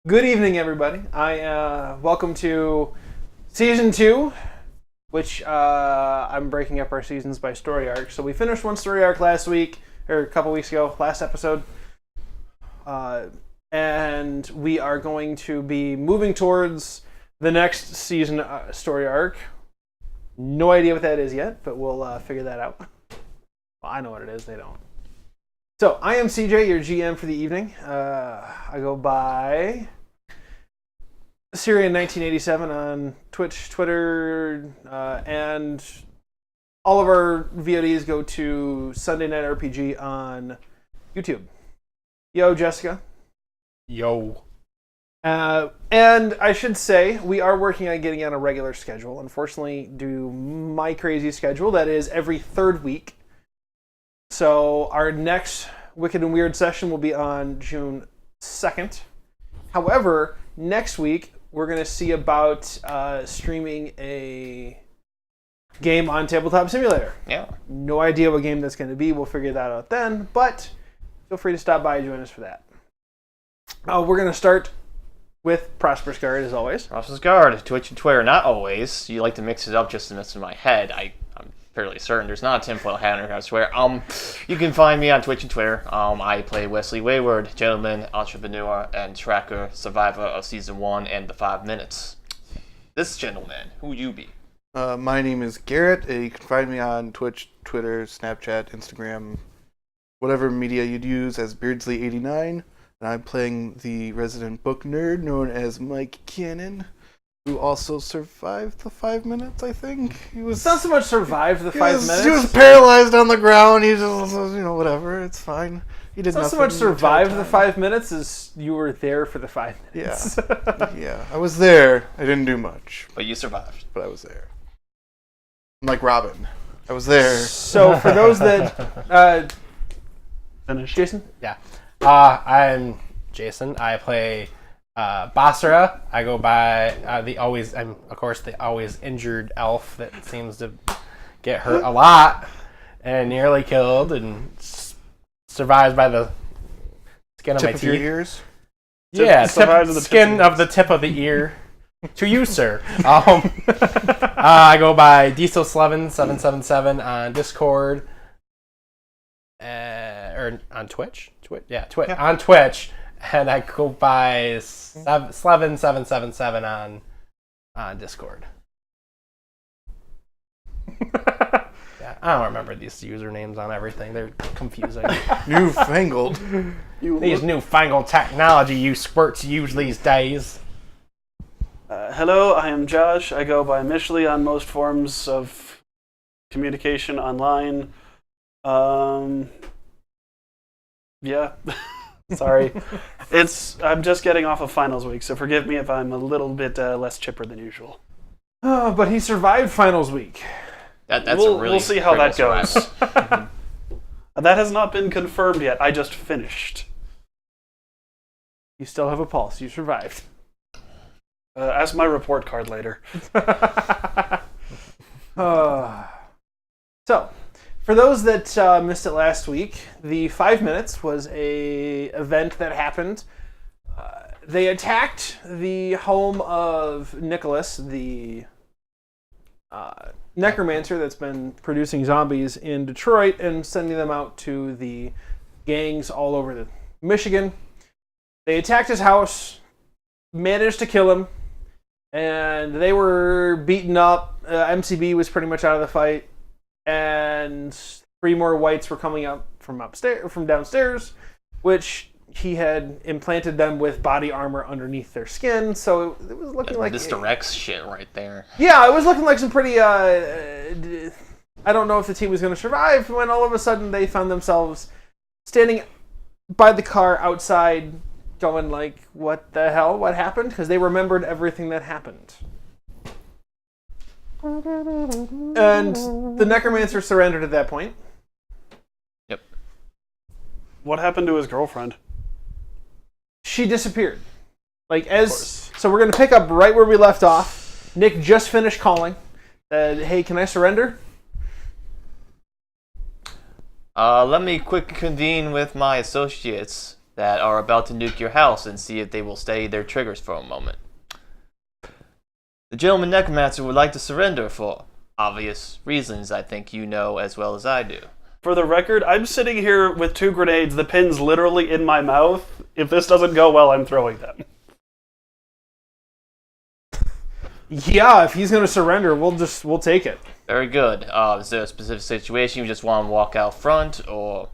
Good evening, everybody. Welcome to season 2, which I'm breaking up our seasons by story arc. So we finished one story arc last week, or a couple weeks ago, last episode, and we are going to be moving towards the next season story arc. No idea what that is yet, but we'll figure that out. Well, I know what it is. They don't. So I am CJ, your GM for the evening. I go by Syrian1987 on Twitch, Twitter, and all of our VODs go to Sunday Night RPG on YouTube. Yo, Jessica. Yo. And I should say, we are working on getting on a regular schedule. Unfortunately, due to my crazy schedule, that is every third week. So our next Wicked and Weird session will be on June 2nd. However, next week, we're going to see about streaming a game on Tabletop Simulator. Yeah. No idea what game that's going to be. We'll figure that out then. But feel free to stop by and join us for that. We're going to start with Prosperous Guard, as always. Prosperous Guard, Twitch and Twitter. Not always. You like to mix it up just to mess with my head. I'm fairly certain there's not a tinfoil hat under, I swear. You can find me on Twitch and Twitter. I play Wesley Wayward, gentleman, entrepreneur, and tracker, survivor of Season 1 and the 5 Minutes. This gentleman, who you be? My name is Garrett. You can find me on Twitch, Twitter, Snapchat, Instagram, whatever media you'd use as Beardsley89. And I'm playing the resident book nerd known as Mike Cannon, who also survived the 5 minutes, I think. It's not so much survived the 5 minutes. He was paralyzed on the ground. He just, whatever. It's fine. He did it's not nothing so much survived the 5 5 minutes as you were there for the 5 minutes. Yeah. I was there. I didn't do much, But you survived. but I was there. I'm like Robin. I was there. So for those that... Finish. Jason? Yeah. I'm Jason. I play Basra. I go by the always injured elf that seems to get hurt a lot and nearly killed and survives by the skin of my Tip of your teeth. ears. Yeah, survives of the skin of the tip of the ear. To you, sir. I go by Diesel777 on Discord. Or on Twitch? On Twitch. And I go by Slevin777 on Discord. Yeah, I don't remember these usernames on everything. They're confusing. Newfangled. These newfangled technology you squirts use these days. Hello, I am Josh. I go by Mishley on most forms of communication online. Yeah. Sorry. I'm just getting off of finals week, so forgive me if I'm a little bit less chipper than usual. Oh, but he survived finals week. We'll see how that goes. survival. That has not been confirmed yet. I just finished. You still have a pulse. You survived. Ask my report card later. So, for those that missed it last week, the 5 minutes was a event that happened. They attacked the home of Nicholas, the necromancer that's been producing zombies in Detroit and sending them out to the gangs all over Michigan. They attacked his house, managed to kill him, and they were beaten up. MCB was pretty much out of the fight. And 3 more whites were coming up from downstairs, which he had implanted them with body armor underneath their skin. So it was looking like Mr. X shit right there. Yeah, it was looking like some pretty. I don't know if the team was going to survive when all of a sudden they found themselves standing by the car outside, going like, "What the hell? What happened?" Because they remembered everything that happened. And the necromancer surrendered at that point. Yep. What happened to his girlfriend? She disappeared. So we're going to pick up right where we left off. Nick just finished calling. Hey, can I surrender? Let me quick convene with my associates. that are about to nuke your house and see if they will steady their triggers for a moment. The gentleman necromancer would like to surrender for obvious reasons I think you know as well as I do. For the record, I'm sitting here with 2 grenades, the pin's literally in my mouth. If this doesn't go well, I'm throwing them. Yeah, if he's gonna surrender, we'll take it. Very good. Is there a specific situation you just want to walk out front, or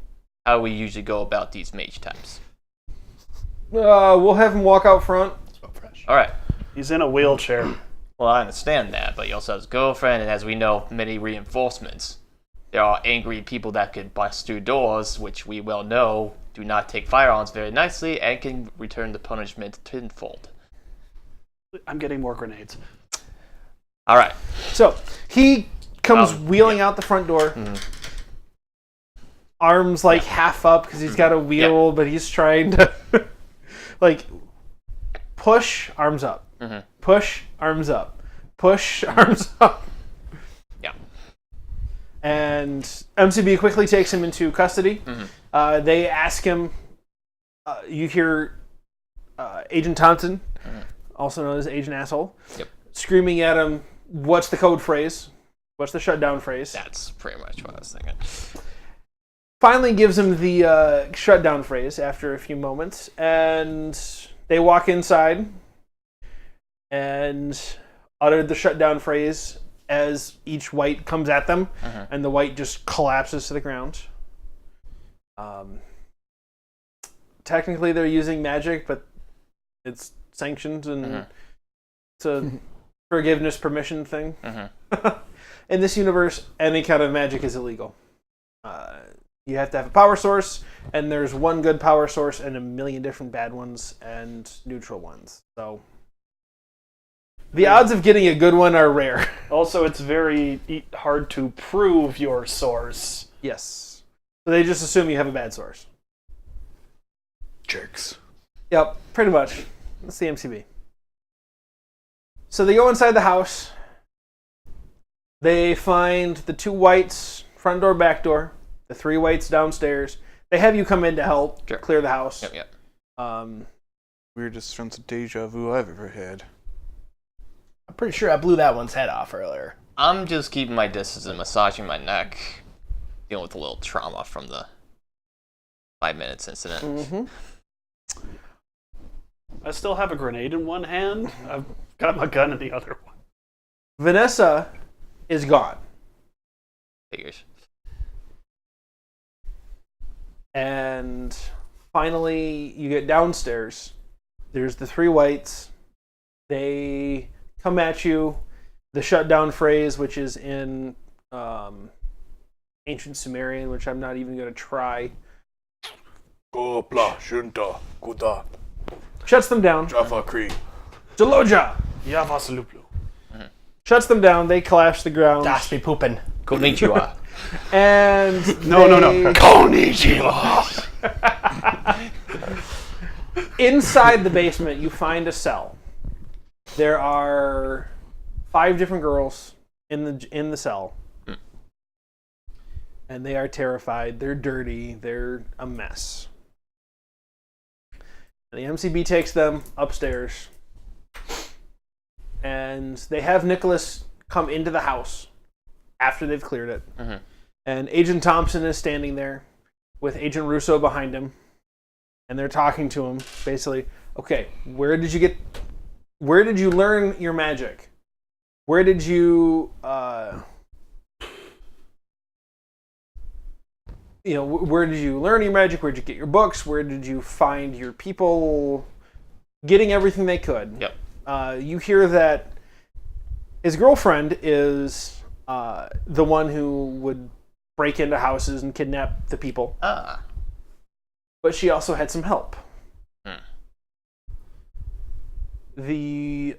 how do we usually go about these mage types? We'll have him walk out front. Smoke fresh. Alright. He's in a wheelchair. Well, I understand that, but he also has a girlfriend, and as we know, many reinforcements. There are angry people that could bust through doors, which we well know do not take firearms very nicely and can return the punishment tenfold. I'm getting more grenades. Alright. So he comes wheeling out the front door, arms like half up because he's got a wheel, but he's trying to like push, arms up, push, arms up, push, arms up. Yeah. And MCB quickly takes him into custody. They ask him, you hear Agent Thompson, also known as Agent Asshole, screaming at him, what's the code phrase? What's the shutdown phrase? That's pretty much what I was thinking. Finally gives him the shutdown phrase after a few moments, and they walk inside and utter the shutdown phrase as each white comes at them, and the white just collapses to the ground. Technically, they're using magic, but it's sanctioned, and it's a forgiveness permission thing. In this universe, any kind of magic is illegal. You have to have a power source, and there's one good power source and a million different bad ones and neutral ones. So the odds of getting a good one are rare. Also, it's very hard to prove your source. Yes. So they just assume you have a bad source. Jerks. Yep, pretty much. That's the MCB. So they go inside the house. They find the 2 whites, front door, back door. The 3 whites downstairs. They have you come in to help clear the house. Yep. Weirdest sense of deja vu I've ever had. I'm pretty sure I blew that one's head off earlier. I'm just keeping my distance and massaging my neck, dealing with a little trauma from the 5 minutes incident. I still have a grenade in one hand. I've got my gun in the other one. Vanessa is gone. Figures. And finally, you get downstairs. There's the 3 whites. They come at you. The shutdown phrase, which is in ancient Sumerian, which I'm not even going to try, Gopla, Shunta, Kuda, shuts them down. Jaffa Kree. Deloja Yavasaluplu. shuts them down. They collapse the ground. Das be poopin'. Konnichiwa. And No. they- Konnichiwa. Inside the basement, you find a cell. There are 5 different girls in the cell, and they are terrified. They're dirty. They're a mess. The MCB takes them upstairs, and they have Nicholas come into the house after they've cleared it. And Agent Thompson is standing there with Agent Russo behind him. And they're talking to him, basically, okay, where did you learn your magic? Where did you, where did you learn your magic? Where did you get your books? Where did you find your people getting everything they could? Yep. You hear that his girlfriend is the one who would break into houses and kidnap the people. But she also had some help. The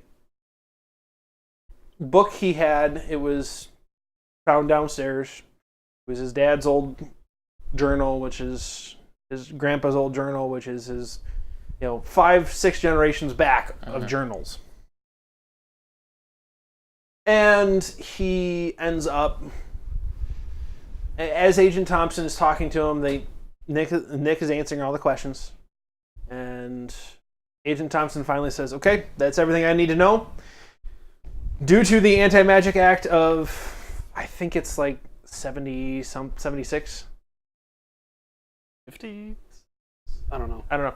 book he had, it was found downstairs. It was his dad's old journal, which is his grandpa's old journal, which is his, 5-6 generations back of journals. And he ends up, as Agent Thompson is talking to him, Nick is answering all the questions. And Agent Thompson finally says, okay, that's everything I need to know. Due to the Anti-Magic Act of, I think it's like 76? 50? I don't know. Anyway,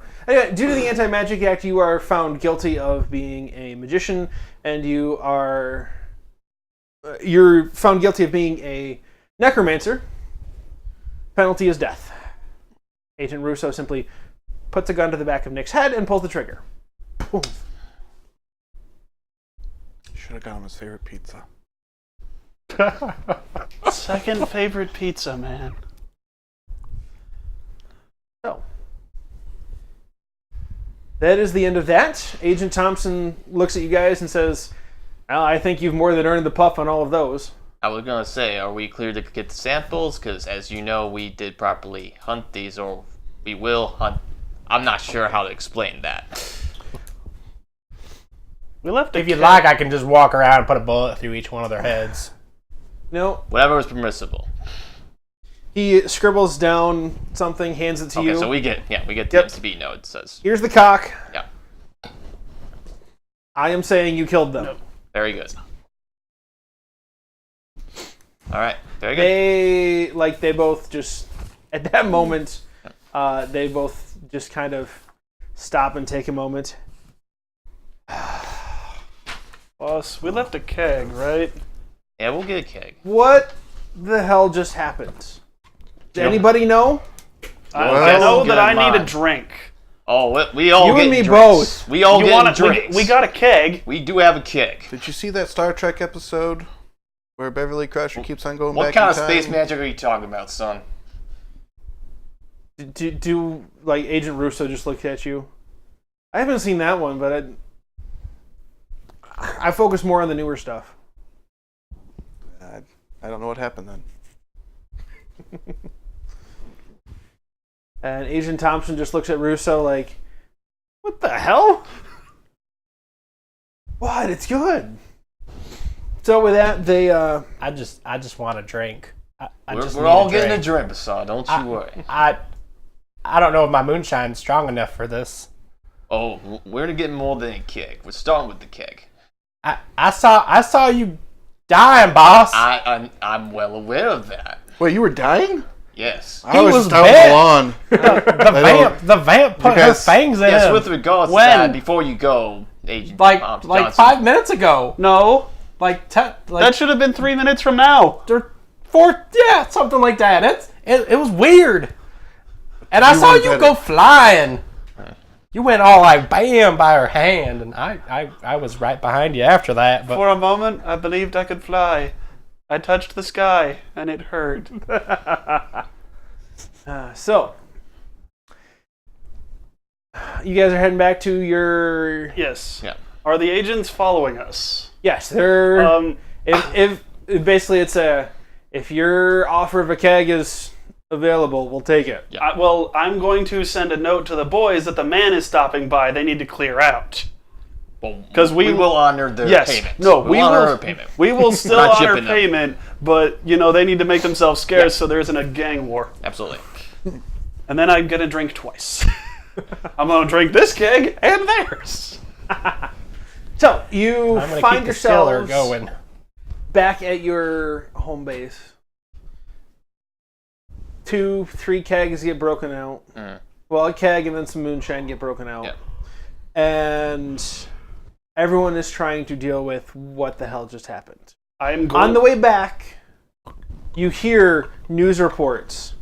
due to the Anti-Magic Act, you are found guilty of being a magician, and you're found guilty of being a necromancer. Penalty is death. Agent Russo simply puts a gun to the back of Nick's head and pulls the trigger. Boom. Should have got him his favorite pizza. Second favorite pizza, man. So, that is the end of that. Agent Thompson looks at you guys and says, well, I think you've more than earned the puff on all of those. I was gonna say, are we clear to get the samples? Because as you know, we did properly hunt these, or we will hunt. I'm not sure how to explain that. We left. If you'd like, I can just walk around and put a bullet through each one of their heads. No. Whatever is permissible. He scribbles down something, hands it to Okay, you. so we get the Yep. MTB note. It says, Here's the cock. yeah, I am saying you killed them. No. very good. All right, very good. They both just, at that moment, they both just kind of stop and take a moment. Boss, we left a keg, right? Yeah, we'll get a keg. What the hell just happened? Does Yep. anybody know? I Well, know good that I need a mind. drink. Oh, we all You get and me drinks. both. We all You get wanna- drinks. we got a keg. We do have a keg. Did you see that Star Trek episode where Beverly Crusher keeps on going What back kind in of time? space magic are you talking about, son? Do Agent Russo just looked at you? I haven't seen that one, but I focus more on the newer stuff. I don't know what happened then. And Agent Thompson just looks at Russo like, what the hell? What? It's good. So with that, they I just want a drink. We're all getting a drink, son. Don't you worry. I don't know if my moonshine's strong enough for this. Oh, we're getting more than a keg. We're starting with the keg. I saw you dying, boss. I'm well aware of that. Wait, you were dying? Yes. I was was just out bad. on the lawn. the vamp put her Because- fangs in Yes, him. with regards When? to that, before you go, Agent like Johnson. 5 minutes ago. No, that should have been 3 minutes from now. Something like that. It was weird. And I saw went you better. go flying. You went all like bam by her hand, and I was right behind you after that. But For a moment, I believed I could fly. I touched the sky, and it hurt. so you guys are heading back to your Yes. Yeah. Are the agents following us? yes. They're Um, if basically it's if your offer of a keg is available, we'll take it. well, I'm going to send a note to the boys that the man is stopping by. They need to clear out. Because we will honor their payment. No, we will honor their payment. We will still Not honor chipping them. payment, but they need to make themselves scarce so there isn't a gang war. Absolutely. And then I'm gonna drink twice. I'm gonna drink this keg and theirs. So you I'm gonna find keep the skiller yourselves going. back at your home base. 2-3 kegs get broken out. Well, a keg and then some moonshine get broken out. Yeah. And everyone is trying to deal with what the hell just happened. I'm going On the way back, you hear news reports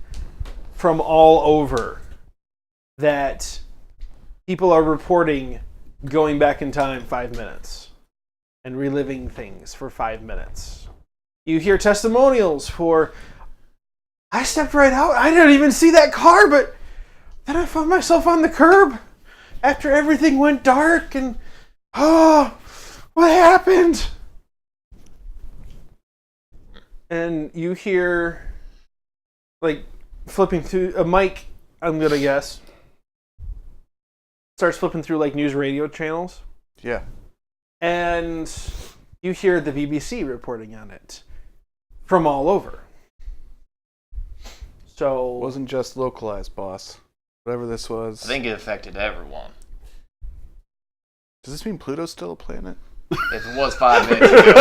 from all over that people are reporting going back in time 5 minutes and reliving things for 5 minutes. You hear testimonials for, I stepped right out. I didn't even see that car, but then I found myself on the curb after everything went dark and, oh, what happened? And you hear, like, flipping through a mic, I'm gonna guess. Starts flipping through, like, news radio channels. Yeah. And you hear the BBC reporting on it from all over. So It wasn't just localized, boss. Whatever this was. I think it affected everyone. Does this mean Pluto's still a planet? If it was 5 minutes ago.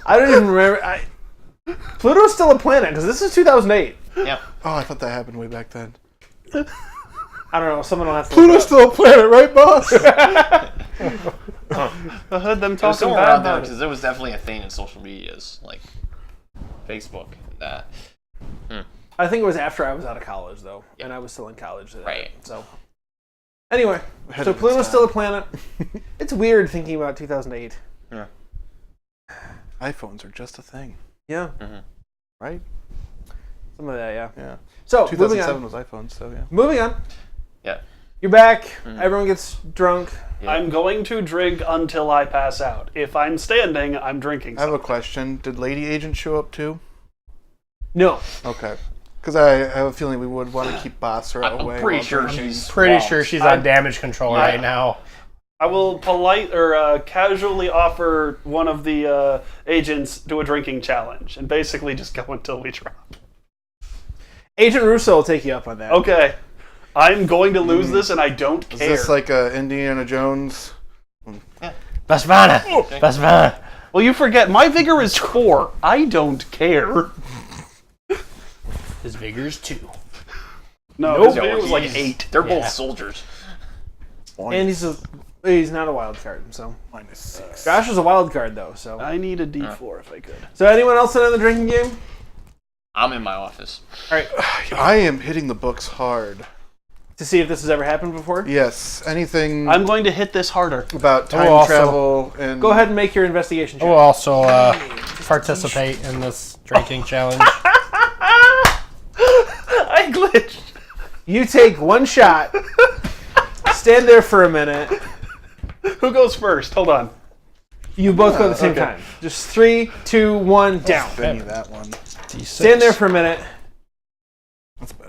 I don't even remember. Pluto's still a planet because this is 2008. Yeah. Oh, I thought that happened way back then. I don't know. Someone will have to. Pluto's still a planet, right, boss? I heard them It was talking somewhere bad around there about it. because there was definitely a thing in social medias like Facebook that. I think it was after I was out of college, though, and I was still in college. Then. Right. So, anyway, Ahead so of its Pluto's time. still a planet. It's weird thinking about 2008. Yeah. iPhones are just a thing, Yeah, right? some of that. Yeah. Yeah. So moving 2007 on. was iPhones, so yeah. Moving on. Yeah. You're back. Everyone gets drunk. Yeah. I'm going to drink until I pass out. If I'm standing, I'm drinking I have a something. question. Did Lady Agent show up too? No. Okay. Because I have a feeling we would want to keep Basra away. I'm pretty while sure drinking. she's Pretty swamped. sure she's on damage control right now. I will casually offer one of the agents to a drinking challenge and basically just go until we drop. Agent Russo will take you up on that. Okay. I'm going to lose this and I don't Is care. this like Indiana Jones? Basvana! Basvana! Well, you forget, my vigor is 4. I don't care. His vigor's 2. No, Nope. his vigor was like he's- 8. They're both Yeah. soldiers. And he's not a wild card. So -6. Josh is a wild card though. So I need a D4 if I could. anyone else in the drinking game? I'm in my office. All right. I am hitting the books hard. To see if this has ever happened before. Yes. Anything I'm going to hit this harder. about time also- travel and Go ahead and make your investigation I will check. also participate in this drinking challenge. I glitched. You take one shot. Stand there for a minute. Who goes first? Hold on. You both go at the same okay. time. Just 3, 2, 1, down. Benny that one. D6. Stand there for a minute,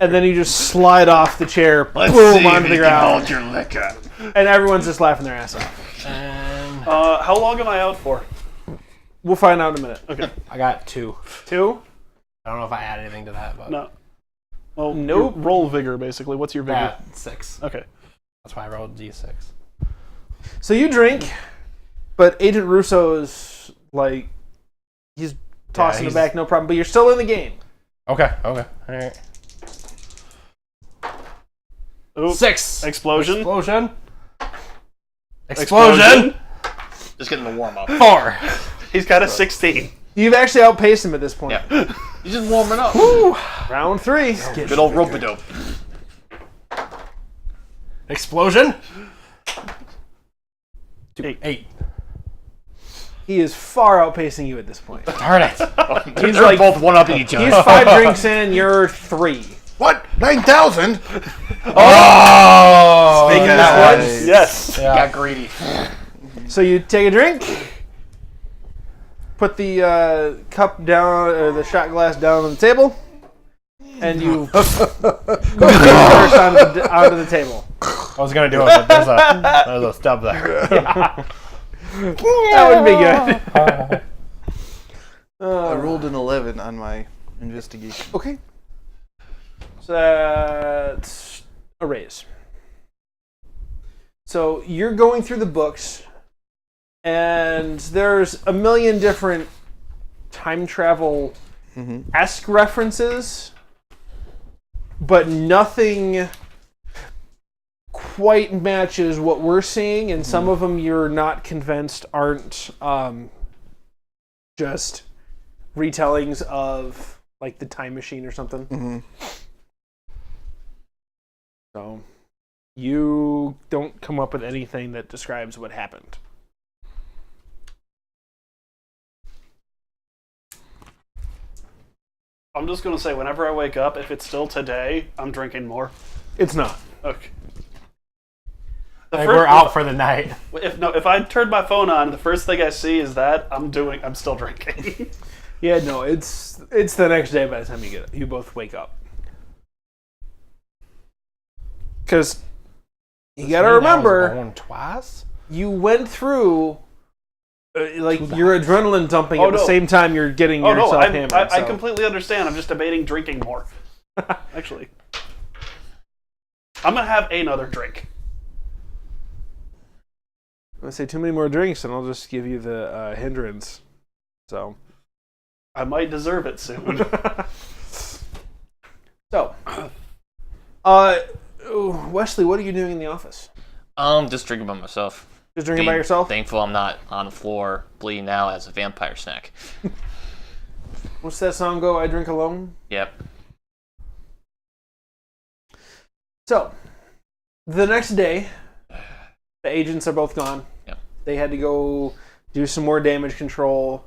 and then you just slide off the chair, Let's boom, see onto if the you can ground, hold your liquor. and everyone's just laughing their ass off. How long am I out for? We'll find out in a minute. Okay. I got 2. 2? I don't know if I add anything to that, but No. Well, Nope. your roll vigor, basically. What's your vigor? 6. Okay. That's why I rolled D6. So you drink, but Agent Russo's like, he's tossing he's- it back, no problem. But you're still in the game. Okay, all right. Oop. 6. Explosion. Explosion. Explosion. Just getting the warm up. 4. He's got a 16. You've actually outpaced him at this point. Yeah. You're just warming up. Round 3. Good old rope-a-dope. Explosion. 8. He is far outpacing you at this point. Darn it. They're like- both one-upping each He's other. 5 drinks in, you're 3. What? 9,000? Oh! Speaking of Nice. what? Yes. Yeah. Got greedy. So you take a drink, put the cup down, or the shot glass down on the table, and you first onto the table. I was gonna do it, but there's a stub there. That would be good. I rolled an 11 on my investigation. Okay. So that's a raise. So you're going through the books, and there's a million different time travel-esque references, but nothing quite matches what we're seeing, and some of them you're not convinced aren't just retellings of like the Time Machine or something. Mm-hmm. So you don't come up with anything that describes what happened. I'm just going to say, whenever I wake up, if it's still today, I'm drinking more. It's not. Okay. Like, we're out for the night. If I turn my phone on, the first thing I see is that I'm still drinking. Yeah, no, it's the next day by the time you both wake up. Because you got to remember, Going twice? you went through your adrenaline dumping at the no. same time you're getting Oh no, yourself hammered. I so. completely understand. I'm just debating drinking more. Actually, I'm gonna have another drink. I say too many more drinks, and I'll just give you the hindrance. So, I might deserve it soon. so, Wesley, what are you doing in the office? Just drinking by myself. Just drinking by yourself? Thankful I'm not on the floor bleeding out as a vampire snack. What's that song go? I drink alone. Yep. So, the next day, the agents are both gone. Yep. They had to go do some more damage control.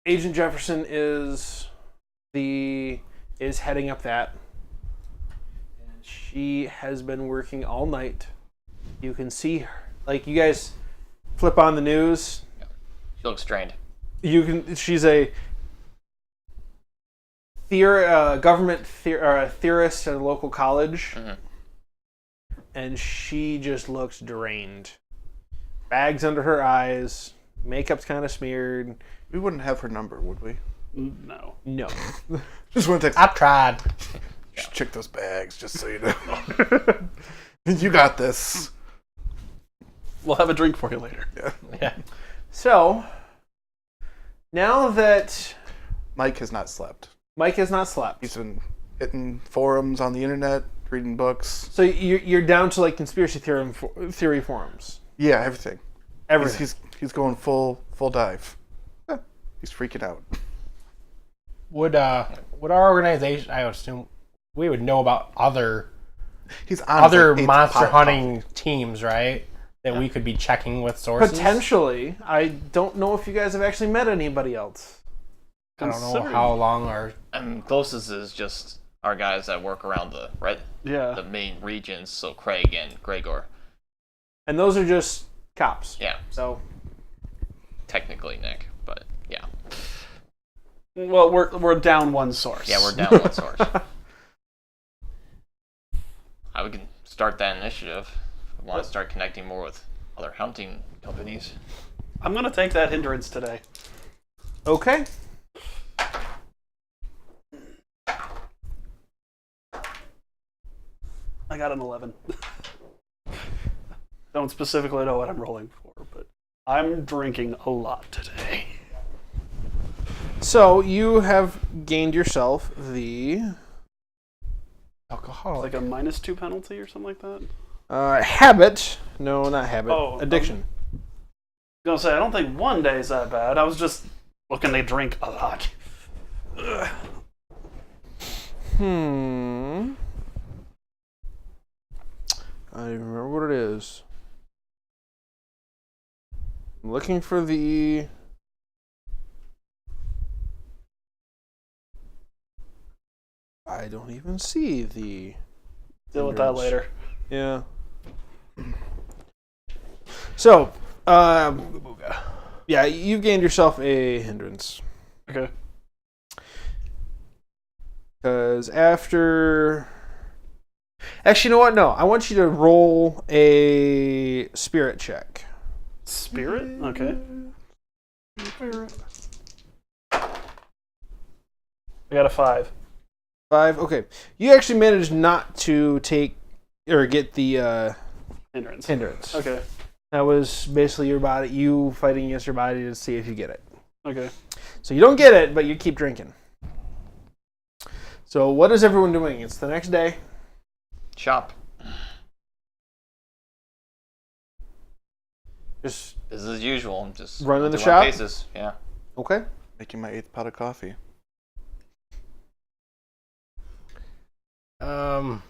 Agent Jefferson is heading up that, and she has been working all night. You can see her. Like, you guys flip on the news. She looks strained. She's a government theorist at a local college, and she just looks drained. Bags under her eyes, makeup's kind of smeared. We wouldn't have her number, would we? No. No. Just want to text. I've tried. Just check those bags, just so you know. You got this. We'll have a drink for you later. Yeah. So, now that Mike has not slept. Mike has not slept, He's been hitting forums on the internet, reading books. so you're down to like conspiracy theory forums. Yeah, everything. Everything. He's going full dive. He's freaking out. Would our organization? I would assume we would know about other He's on other his, like, eighth monster pot of hunting teams, right? That we could be checking with sources. Potentially. I don't know if you guys have actually met anybody else. I don't know how long our Closest is just our guys that work around the Yeah. main regions, so Craig and Gregor. And those are just cops. Yeah, So, technically Nick, but yeah. Well, we're down one source. Yeah, we're down one source. We can start that initiative. We want to start connecting more with other hunting companies. I'm gonna take that hindrance today. okay. I got an 11. Don't specifically know what I'm rolling for, but I'm drinking a lot today. So, you have gained yourself the alcohol. Like a -2 penalty or something like that. habit. No, not habit. Oh, addiction. I was gonna say, I don't think one day is that bad. I was just looking to drink a lot. Ugh. I don't remember what it is. I'm looking for the... I don't even see the... Deal with that hindrance. later. Yeah. So, yeah, you've gained yourself a hindrance. Okay. Because after... Actually, you know what? No, I want you to roll a spirit check. Spirit? Okay. I got a 5. 5. Okay. You actually managed not to take or get the Hindrance. hindrance. Okay. That was basically your body, you fighting against your body to see if you get it. Okay. So you don't get it, but you keep drinking. So what is everyone doing? It's the next day. Shop. Just Business as usual. I'm just Running the doing my shop? paces. Yeah. okay. Making my 8th pot of coffee. You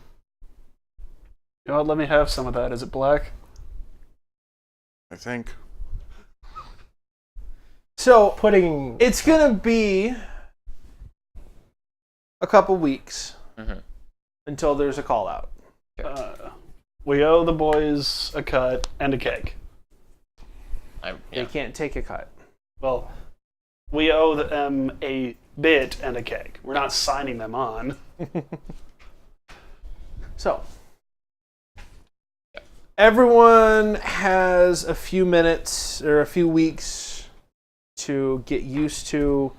know what? Let me have some of that. Is it black? I think. So putting it's gonna be a couple weeks until there's a call out. We owe the boys a cut and a cake. They can't take a cut. Well, we owe them a bit and a cake. We're not signing them on. So everyone has a few minutes or a few weeks to get used to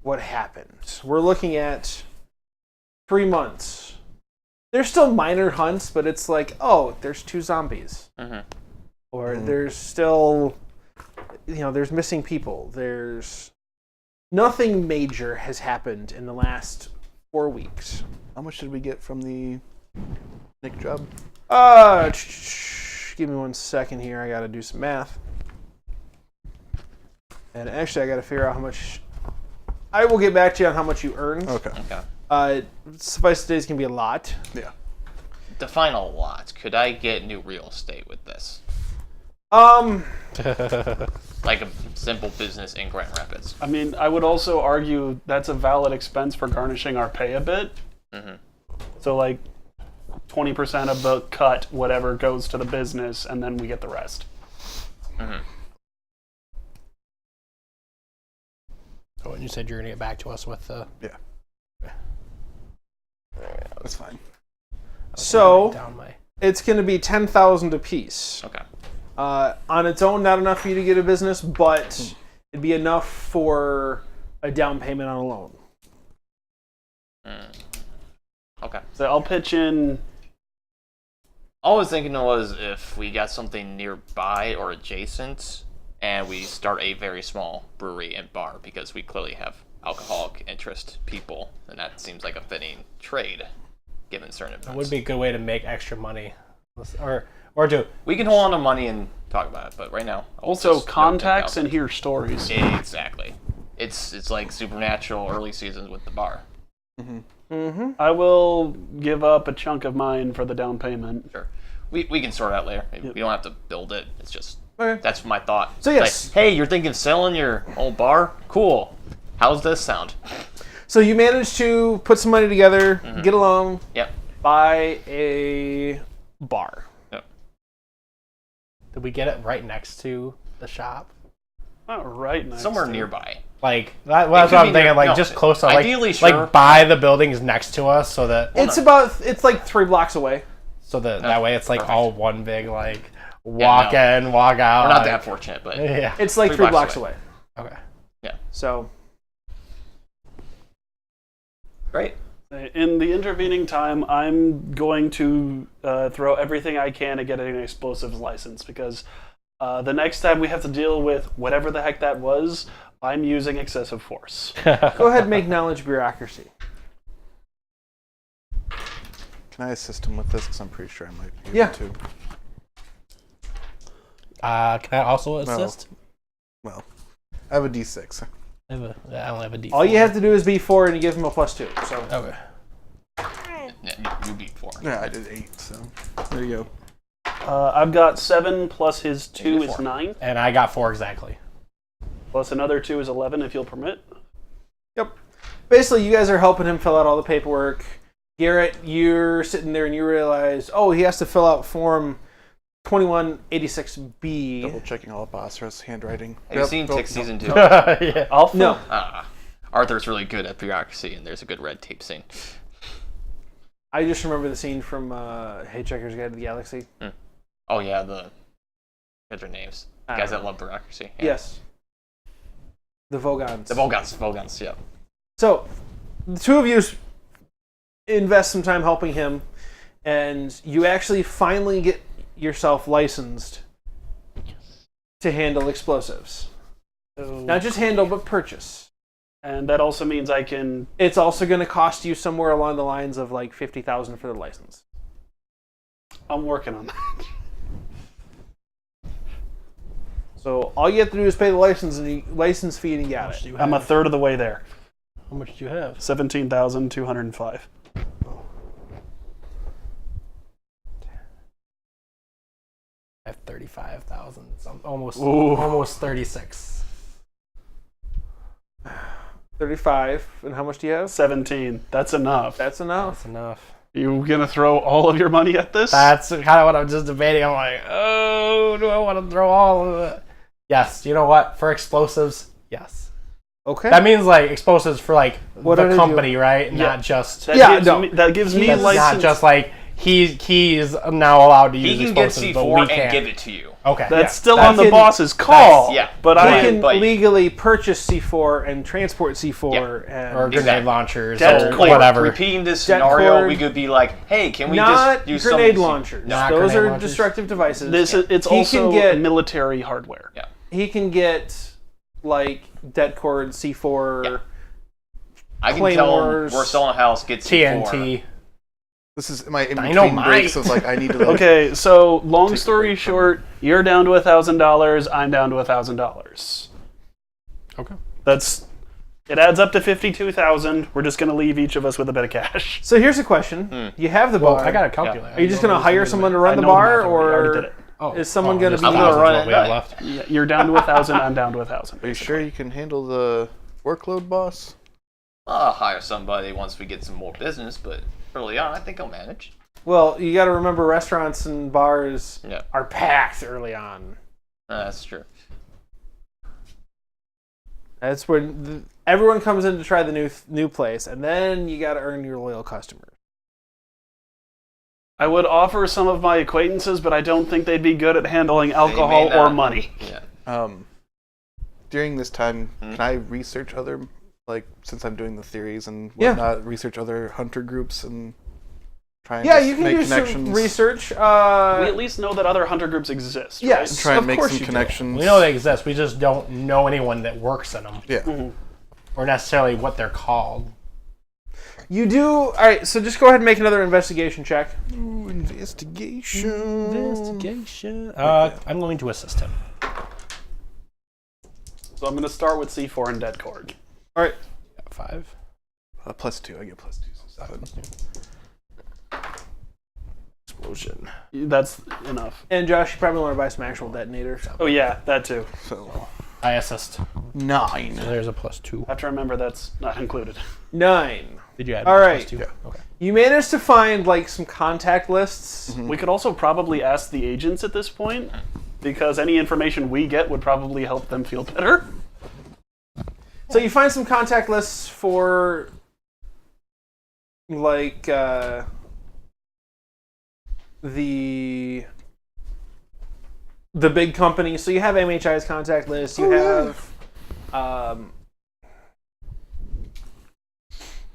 what happens. We're looking at 3 months There's still minor hunts, but it's like, oh, there's 2 zombies. Mm-hmm. Or there's still, there's missing people. There's nothing major has happened in the last 4 weeks. How much did we get from the Nick job? Give me 1 second here. I got to do some math. And actually, I got to figure out how much. I will get back to you on how much you earned. Okay. Suffice to say, it's going to be a lot. Yeah. Define a lot. Could I get new real estate with this? Like a simple business in Grand Rapids. I mean, I would also argue that's a valid expense for garnishing our pay a bit. Mm-hmm. So, like, 20% of the cut, whatever, goes to the business, and then we get the rest. Mm-hmm. So when you said you're gonna get back to us with the That's fine. So down my it's going to be 10,000 apiece. Okay. On its own, not enough for you to get a business, but it'd be enough for a down payment on a loan. Okay. So I'll pitch in. All I was thinking was if we got something nearby or adjacent, and we start a very small brewery and bar, because we clearly have alcoholic interest people, and that seems like a fitting trade, given certain events. it would be a good way to make extra money, or to We can hold on to money and talk about it, but right now, I'll Also, just note contacts that and hear stories. exactly. It's like Supernatural early seasons with the bar. Mm-hmm. I will give up a chunk of mine for the down payment. Sure, we can sort it out later. Yep. We don't have to build it. It's just Okay. that's my thought. So, It's yes. like, hey, you're thinking of selling your old bar? Cool. How's this sound? So you managed to put some money together, get a loan, Yep. buy a bar. did we get it right next to the shop? Not right next Somewhere to- nearby. Like that's what could I'm be thinking. near- Like no, just close to, like, ideally, sure. like by the buildings next to us, so that It's like 3 blocks away. that way it's like perfect. all one big like walk no. in, walk out. We're not like- that fortunate, but Yeah. It's like 3 blocks away. Okay. So great. In the intervening time, I'm going to throw everything I can at getting an explosives license, because the next time we have to deal with whatever the heck that was, I'm using excessive force. go ahead and make knowledge bureaucracy. Can I assist him with this? Because I'm pretty sure I might be able Yeah. to. Can I also assist? Well, I have a D6. I only have a D4. All you have to do is be 4 and you give him a +2. So Okay. Yeah, you beat 4. Yeah, I did 8, so there you go. I've got 7 plus his 2 you is get 4. 9, And I got 4 exactly. plus another 2 is 11, if you'll permit. Yep. Basically, you guys are helping him fill out all the paperwork. Garrett, you're sitting there and you realize, oh, he has to fill out form 2186B. Double checking all of Basra's handwriting. Have you seen Tick Season 2? Yeah. I'll No. Arthur's really good at bureaucracy, and there's a good red tape scene. I just remember the scene from Hitchhiker's Guide to the Galaxy. Oh, yeah, what's their names? The guys that love bureaucracy. Yeah. Yes. The Vogons. The Vogons, yeah. So, the two of you invest some time helping him, and you actually finally get yourself licensed to handle explosives. So, Not just handle, but purchase. and that also means I can. It's also going to cost you somewhere along the lines of like $50,000 for the license. I'm working on that. So all you have to do is pay the license fee and you got it. I'm a third of the way there. How much do you have? 17,205. I have 35,000. Ooh. Almost 36. 35, and how much do you have? 17. That's enough. That's enough. That's enough. You gonna throw all of your money at this? That's kind of what I'm just debating. I'm like, oh, do I want to throw all of it? Yes. You know what? For explosives, yes. Okay. That means like explosives for like What are the they company, right? Yeah. Not just. That Yeah, gives no. me, that gives me That's license. not just like he's now allowed to use He can get explosives, but we C4 and can't. give it to you. Okay. That's yeah. still on the can- boss's call. yeah. But He I can but- legally purchase C4 and transport C4 and or grenade Exactly. launchers Dead or cord. whatever. Repeating this Dead scenario, cord. we could be like, hey, can we not just use grenade some... launchers. Not Those grenade are launchers. destructive devices. it's He also can get- military hardware. Yeah. He can get like dead cord C4. Yeah. I can tell him Claymores. we're selling a house, get C4. TNT. This is my in between Dynamite. breaks of like I need to. Like, Okay, so long Take a story break from short, you're down to $1,000. I'm down to $1,000. Okay. It adds up to 52,000. We're just gonna leave each of us with a bit of cash. So here's a question: You have the Well, bar. I got a calculator. Are you just gonna hire someone to run I the know the bar, math already, I already or did it. is someone gonna just be- I'm gonna thousands run what it we have back. left. Yeah, you're down to 1,000. I'm down to 1,000. are you sure you can handle the workload, boss? I'll hire somebody once we get some more business, but early on, I think I'll manage. Well, you got to remember restaurants and bars Yeah, are packed early on. that's true. That's when everyone comes in to try the new place, and then you got to earn your loyal customers. I would offer some of my acquaintances, but I don't think they'd be good at handling They alcohol may or not. money. Yeah. During this time, Hmm? can I research other, like, since I'm doing the theories and Yeah. whatnot, research other hunter groups and try and Yeah, just you can make do connections? some research. We at least know that other hunter groups exist. right? Yes. Try and Of make course some you do. connections. We know they exist. We just don't know anyone that works in them, Yeah. or necessarily what they're called. You do. All right, so just go ahead and make another investigation check. Ooh, investigation. Investigation. I'm going to assist him. So I'm gonna start with C4 and dead cord. All right. 5. +2. I get +2. So 7. Explosion. That's enough. And Josh, you probably want to buy some actual detonators. Oh yeah, that too. So I assist. 9. So there's a +2. I have to remember that's not included. 9. Did you add All right. +2? Yeah. Okay. You managed to find like some contact lists. We could also probably ask the agents at this point, because any information we get would probably help them feel better. So you find some contact lists for like the big companies. So you have MHI's contact list. You have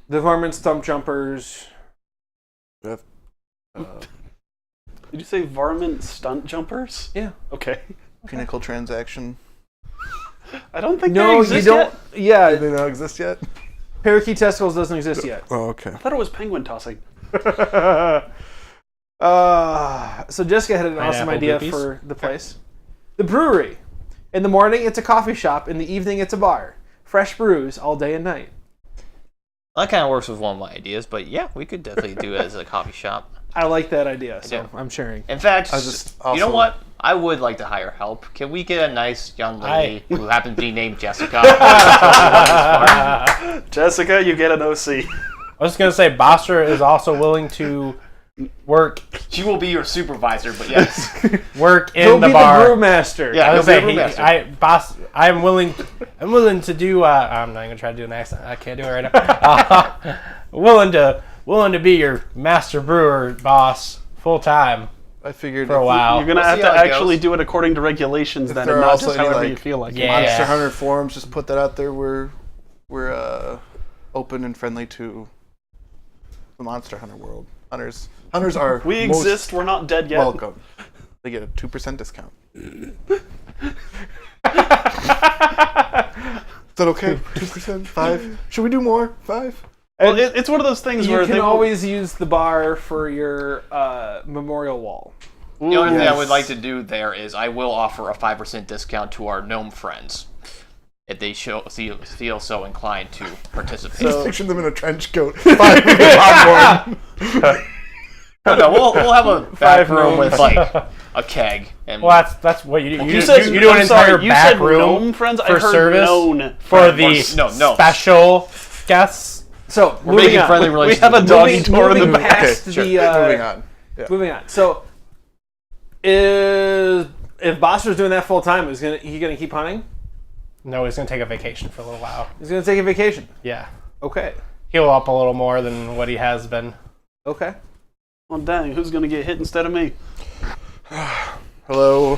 the Varmint Stump Jumpers. Did you say varmint stunt jumpers? Yeah. Okay. Pinnacle transaction. I don't think No, they you exist don't. yet. Yeah, They don't exist yet? Parakeet Testicles doesn't exist yet. Oh, okay. I thought it was penguin tossing. So Jessica had an awesome Pineapple idea Goopies? for the place. The brewery. In the morning, it's a coffee shop. In the evening, it's a bar. Fresh brews all day and night. That kind of works with one of my ideas, but yeah, we could definitely do it as a coffee shop. I like that idea, so do. I'm sharing. In fact, I just you know also- what? I would like to hire help. Can we get a nice young lady who happens to be named Jessica? Jessica, you get an OC. I was just gonna say, Bosser is also willing to work She will be your supervisor, but yes. work in He'll the be bar. the brewmaster. Yeah. I was He'll gonna be a say, brewmaster. I'm willing to do. I'm not gonna try to do an accent. I can't do it right now. willing to be your master brewer, boss, full time I figured for a while. You're gonna We'll have see to how it actually goes. do it according to regulations If then, there and are not also just any, however like, you feel like. Yeah. Monster Hunter forums, just put that out there. We're open and friendly to the Monster Hunter world. Hunters are We most exist. We're not dead yet. welcome. They get a 2% discount. Is that okay? 2%? 5? Should we do more? 5? Well, it's one of those things You where can they will- always use the bar for your memorial wall. The only thing I yes. would like to do there is I will offer a 5% discount to our gnome friends if they feel so inclined to participate. So- Picture them in a trench coat. 5 popcorn. no, we'll have a back room gnomes. with like a keg and Well, that's what you do. You said you do an I'm entire sorry, you back said room gnome friends. I for heard service known for friends. the No. special guests. So we're making friendly We relations. have a with doggy moving, tour in the moving back. past Okay, sure. the Moving on. Yeah. moving on. So if Bosser's doing that full time, he gonna keep hunting? No, he's gonna take a vacation for a little while. He's gonna take a vacation. Yeah, Okay. heal up a little more than what he has been. Okay. Well, dang, who's gonna get hit instead of me? Hello.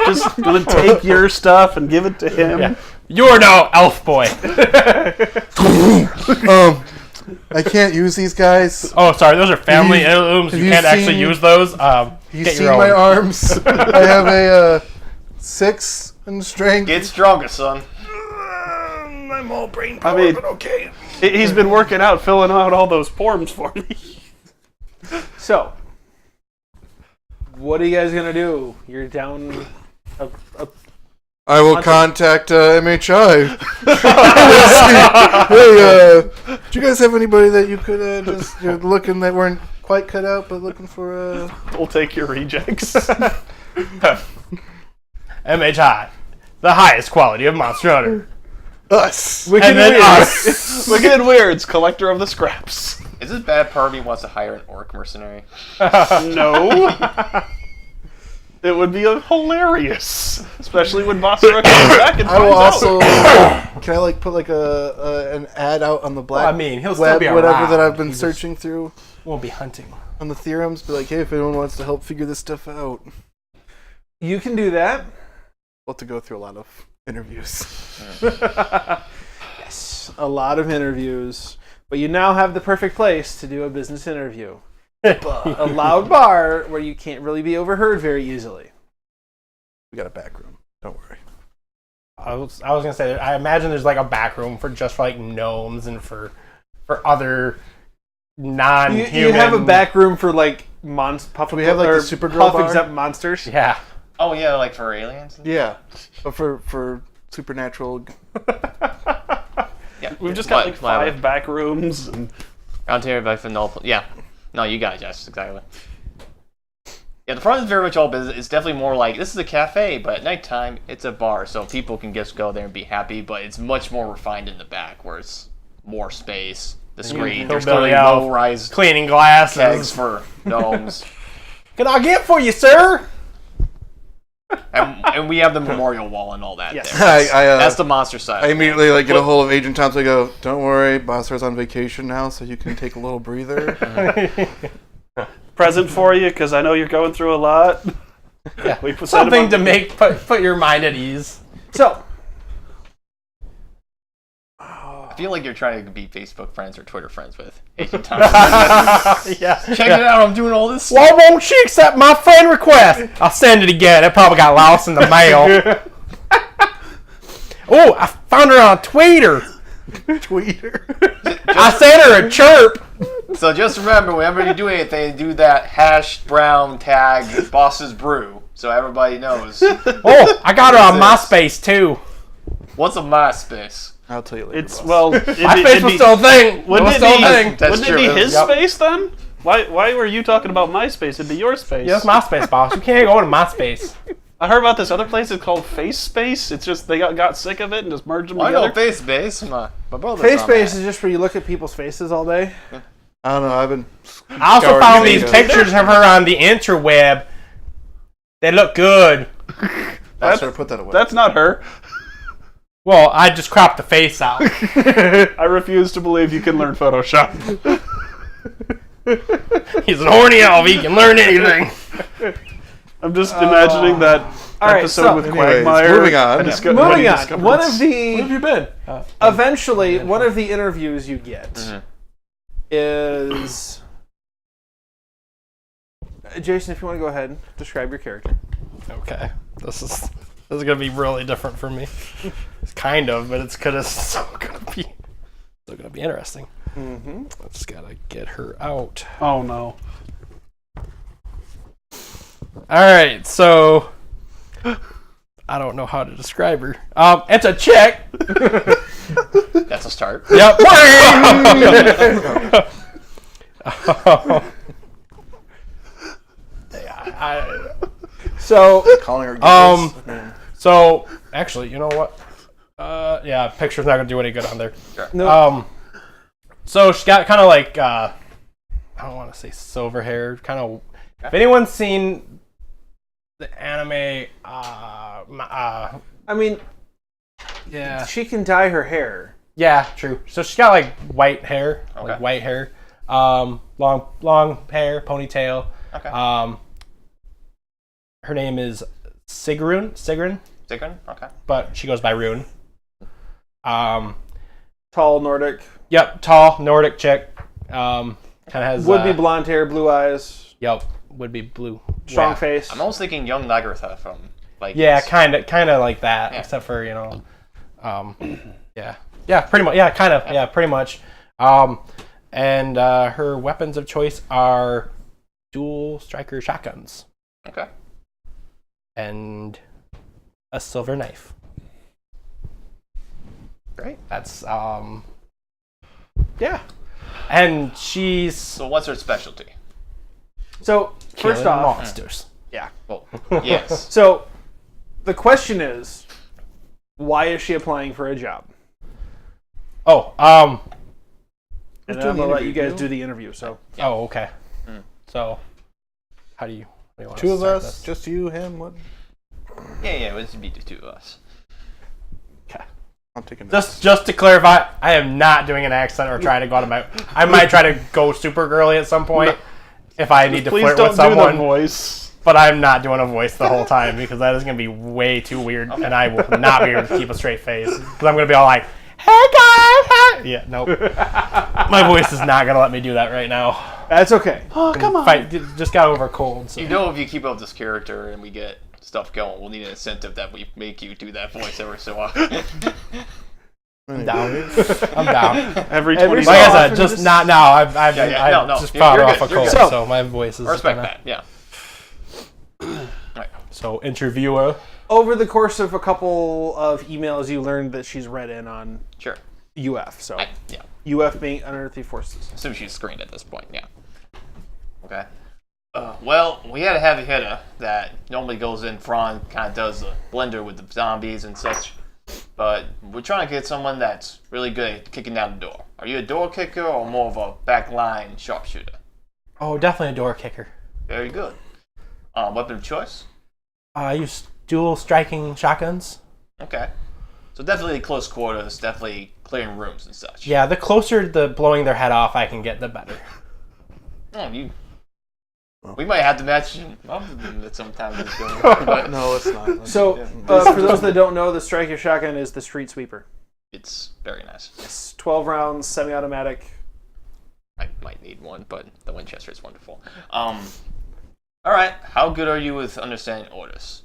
Just gonna take your stuff and give it to him. Yeah. You're no elf boy. I can't use these guys. Oh, sorry. Those are family heirlooms. have You you can't actually seen- use those. You Get see your my own. arms? I have a 6 in strength. Get stronger, son. I'm all brain I power, mean- but okay. He's been working out, filling out all those forms for me. So, what are you guys gonna do? You're down. I will Hunter. contact MHI. Hey, do you guys have anybody that you could just you're looking that weren't quite cut out, but looking for We'll take your rejects. MHI, the highest quality of Monster Hunter. us? Wicked And then Weird. us. Wicked Weirds, collector of the scraps. Is it bad Pervy wants to hire an orc mercenary? No. It would be hilarious, especially when Basra comes back and I will finds also. out. Can I put an ad out on the black Well, I mean, he'll still web, be whatever around. that I've been He just searching through won't be hunting. on the theorems? Be like, hey, if anyone wants to help figure this stuff out, You can do that. we'll have to go through a lot of interviews. Yes, a lot of interviews. But you now have the perfect place to do a business interview. A loud bar where you can't really be overheard very easily. We got a back room. Don't worry. I was gonna say, I imagine there's like a back room for just for like gnomes and for other non-human. You have a back room for like puff we have, like, the Supergirl bar? exempt monsters. Yeah. Oh yeah, like for aliens. Yeah, but for supernatural. Yeah, We've just got like Whatever. 5 back rooms. And Ontario by Fenol. Yeah, no, you guys, yes, exactly. Yeah, the front is very much all business. It's definitely more like this is a cafe, but at nighttime it's a bar, so people can just go there and be happy. But it's much more refined in the back, where it's more space. The screen, there's Hillbilly clearly elf. low-rise Cleaning glasses. kegs for gnomes, Can I get for you, sir? and we have the memorial wall and all that. Yes. There. That's the monster side. I immediately get a hold of Agent Thompson. I go, don't worry, Bossar's on vacation now, so you can take a little breather. present for you, because I know you're going through a lot. Yeah. We put Something to them make put your mind at ease. So, I feel like you're trying to be Facebook friends or Twitter friends with Agent Thompson. Yeah. Check it out, I'm doing all this. Why won't she accept my friend request? I'll send it again. It probably got lost in the mail. Oh, I found her on Twitter. I sent her a chirp. So just remember, whenever you do anything, do that #brown tag Boss's Brew, so everybody knows. Oh, I got her on MySpace too. What's a MySpace? I'll tell you later. It's boss. well, MySpace was still a thing. Wouldn't was it still a be- thing. That's wouldn't true. it be his Yep. space then? Why were you talking about MySpace? It'd be your space. Yeah, it's MySpace, boss. You can't go to MySpace. I heard about this other place. It's called Face Space. It's just they got sick of it and just merged them I know together. FaceBase. My brother's face on space that. is just where you look at people's faces all day. I don't know. I've been. I also Scouring found the these internet. pictures of her on the interweb. They look good. I should have put that away. That's not her. Well, I just cropped the face out. I refuse to believe you can learn Photoshop. He's an horny elf. He can learn anything. I'm just imagining that right, episode so- with Anyways, Quagmire. moving on. and disco- when Moving he on. discovers- One of the you been? eventually one of the interviews you get is Jason. If you want to go ahead, describe your character. Okay, this is gonna be really different for me. It's kind of, but it's still gonna be interesting. Mm-hmm. I just gotta get her out. Oh no. All right, so I don't know how to describe her. It's a chick. That's a start. Yep. So Calling her. So actually, you know what? Yeah, picture's not gonna do any good on there. no, So she's got kind of like I don't want to say silver hair, kind of. If anyone's seen the anime, I mean, yeah, she can dye her hair. yeah, true. So she's got like white hair, Okay. like white hair. Long hair, ponytail. Okay. Her name is Sigrun, Sigrun? Okay. but she goes by Rune. Tall Nordic. Yep, tall Nordic chick. Kind of has Would be blonde hair, blue eyes, Yep, would be blue. strong Yeah. face. I'm almost thinking young Lagertha from like. Yeah, kind of like that, Yeah. except for yeah, pretty much, pretty much. And her weapons of choice are dual striker shotguns Okay. and a silver knife. Great. That's yeah, and she's So what's her specialty? So first killing off, monsters. Well, yes. so the question is, why is she applying for a job? Oh, And doing then I'm the gonna let you interview? guys do the interview. So oh, okay. Mm. So, how do you want Two to of start us, this? just you, him. What? Yeah, it would be the two of us. I'm taking Just to clarify, I am not doing an accent or trying to go out of my. I might try to go super girly at some point if I need to Please flirt don't with do the someone. voice. But I'm not doing a voice the whole time because that is going to be way too weird, and I will not be able to keep a straight face because I'm going to be all like, "Hey guys!" Hi. Yeah, nope. My voice is not going to let me do that right now. that's okay. Oh, come on. Fight just got over a cold. So. You know, if you keep up this character and we get stuff going, we'll need an incentive that we make you do that voice every so often. I'm down. I'm down. Every Every 20 Like I so said, often, just just- not now. I've Yeah, no, just you're fought good, off a you're cold, good. so my voice is I respect kinda- that, yeah. Right. So interviewer. Over the course of a couple of emails, you learned that she's read in on Sure. UF. So Yeah. UF being Unearthly Forces. Assume she's screened at this point, yeah. Okay. Well, we had a heavy hitter that normally goes in front, kind of does the blender with the zombies and such. But we're trying to get someone that's really good at kicking down the door. Are you a door kicker or more of a backline sharpshooter? Oh, definitely a door kicker. Very good. Weapon of choice? I use dual striking shotguns. Okay. So definitely close quarters, definitely clearing rooms and such. Yeah, the closer to blowing their head off I can get, the better. Oh, we might have to match at some time. But No, it's not. So for those that don't know, the Striker Shotgun is the Street Sweeper. it's very nice. It's 12 rounds, semi-automatic. I might need one, but the Winchester is wonderful. All right. How good are you with understanding orders?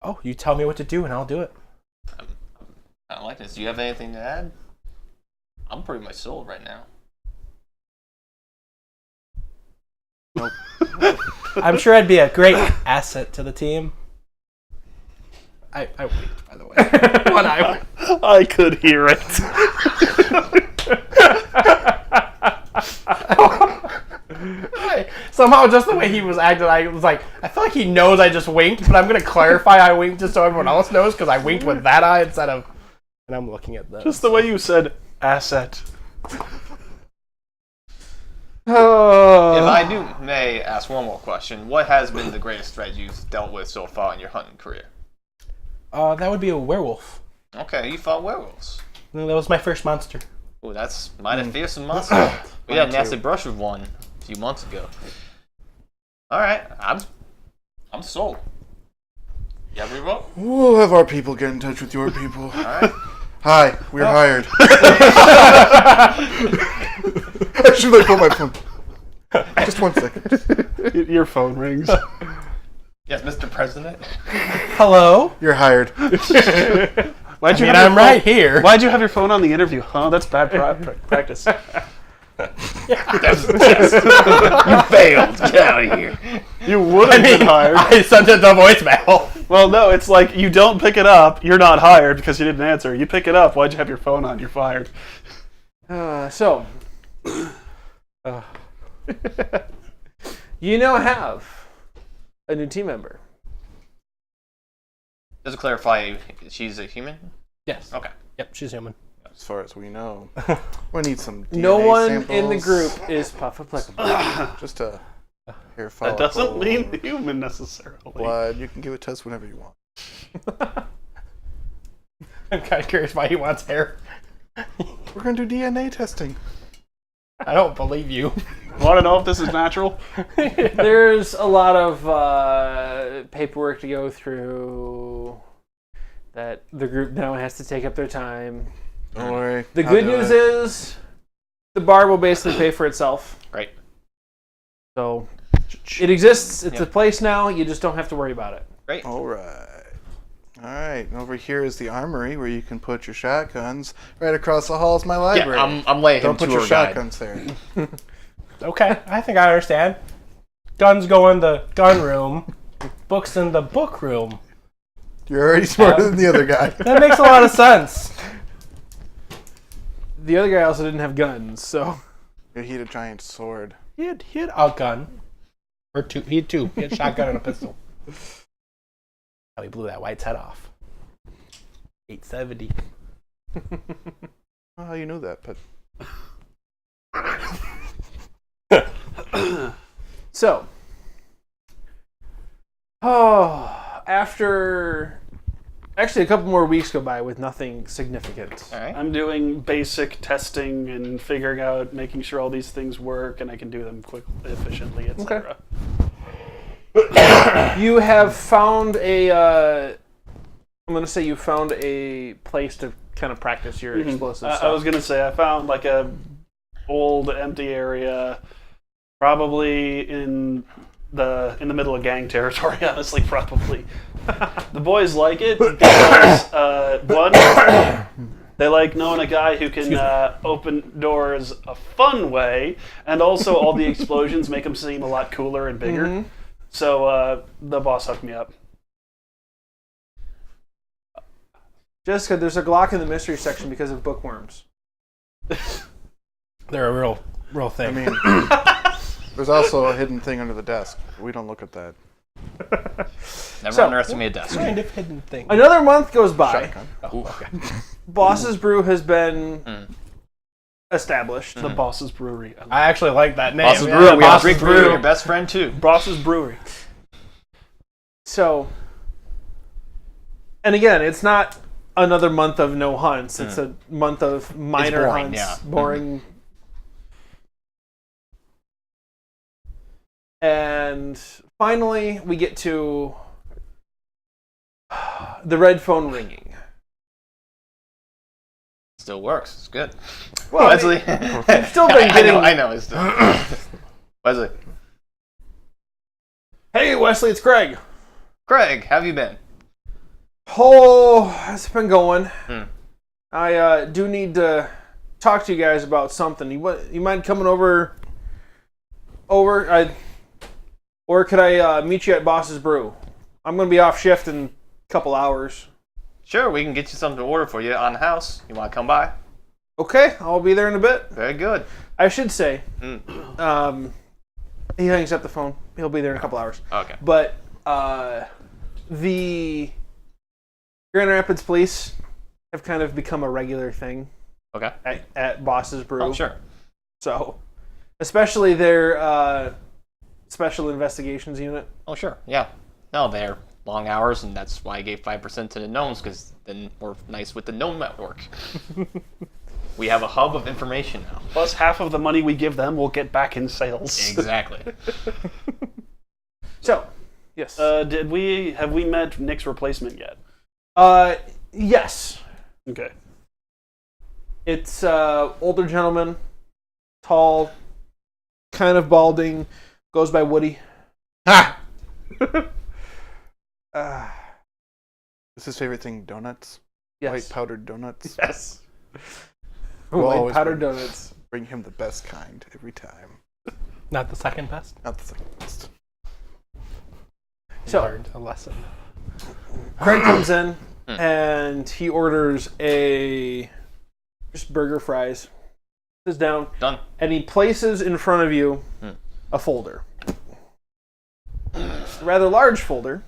Oh, you tell me what to do and I'll do it. I don't like this. Do you have anything to add? I'm pretty much sold right now. I'm sure I'd be a great asset to the team. I winked, by the way. What I could hear it. somehow just the way he was acting, I was like, I feel like he knows I just winked, but I'm gonna clarify I winked just so everyone else knows because I winked with that eye instead of. And I'm looking at this. Just the way you said asset. If I may ask one more question, what has been the greatest threat you've dealt with so far in your hunting career? That would be a werewolf. Okay, you fought werewolves. That was my first monster. Ooh, that's mighty fearsome monster. We had a nasty brush with one a few months ago. All right, I'm sold. You have a revolt? We'll have our people get in touch with your people. All right. Hi, we're hired. Should I pull my phone? Just 1 second. Your phone rings. Yes, Mr. President. Hello? You're hired. Why'd you I mean, have I'm your right phone- here. Why'd you have your phone on the interview? Huh? That's bad practice. Yes. You failed. Get out of here. You would have been hired. I sent it to voicemail. Well, no, it's like you don't pick it up, you're not hired because you didn't answer. You pick it up, why'd you have your phone on? You're fired. So you now have a new team member. Just to clarify, she's a human? Yes. Okay. Yep, she's human. As far as we know, we need some DNA No one samples, in the group is puff applicable. Just a hair That follicle. doesn't mean human necessarily. blood. You can give it to us whenever you want. I'm kind of curious why he wants hair. We're gonna do DNA testing. I don't believe you. Want to know if this is natural? There's a lot of paperwork to go through that the group now has to take up their time. Don't worry. The I'll good do news it. is the bar will basically pay for itself. Right. So it exists. It's Yeah. a place now. You just don't have to worry about it. Great. All right. All right. And over here is the armory where you can put your shotguns. Right across the hall is my library. Yeah, I'm laying him Don't put tour your guide. shotguns there. Okay, I think I understand. Guns go in the gun room, books in the book room. You're already smarter than the other guy. That makes a lot of sense. The other guy also didn't have guns, so He had a giant sword. He had a gun. Or two. He had two. He had a shotgun and a pistol. How he blew that White's head off. 870. Oh, you knew that, but so after actually a couple more weeks go by with nothing significant. All right. I'm doing basic testing and figuring out, making sure all these things work and I can do them quickly, efficiently, etc. You have found I'm going to say you found a place to kind of practice your explosive stuff. I was gonna say I found like a old empty area, probably in the middle of gang territory. Honestly, probably. The boys like it because one, they like knowing a guy who can open doors a fun way, and also all the explosions make them seem a lot cooler and bigger. So the boss hooked me up. Jessica, there's a Glock in the mystery section because of bookworms. They're a real I thing. mean, there's also a hidden thing under the desk. We don't look at that. Never So- underestimate a desk. kind of hidden thing. Another month goes by. Shotgun. Oh, okay. Boss's Brew has been established. The Boss's Brewery. I actually like that name. Boss's Yeah, Brew. We have Boss's Rick Brew, your best friend too. Boss's Brewery. So, and again, it's not another month of no hunts. It's a month of minor boring, hunts, yeah. boring. And finally, we get to the red phone ringing. Still works. It's good. Well, Wesley. You've still been getting. I know. It's still. Wesley. Hey, Wesley, it's Craig. Craig, how have you been? Oh, it's been going. Hmm. I do need to talk to you guys about something. You mind coming over? Or could I meet you at Boss's Brew? I'm gonna be off shift in a couple hours. Sure, we can get you something to order for you on the house. You want to come by? Okay, I'll be there in a bit. Very good. I should say, Mm. he hangs up the phone. He'll be there in a couple hours. Okay. But the Grand Rapids Police have kind of become a regular thing Okay. at Boss's Brew. Oh, sure. So, especially their Special Investigations Unit. Oh, sure. Yeah. No, they're long hours, and that's why I gave 5% to the gnomes, because then we're nice with the gnome network. We have a hub of information now. Plus half of the money we give them we'll get back in sales. Exactly. So, yes. Have we met Nick's replacement yet? Yes. Okay. It's older gentleman, tall, kind of balding, goes by Woody. Ha! Is his favorite thing donuts? Yes. White powdered donuts. Yes. We'll White always powdered bring- donuts. Bring him the best kind every time. Not the second best. Not the second best. So, Learned a lesson. Craig comes in and he orders just burger fries. Sits down Done. and he places in front of you a folder. A rather large folder.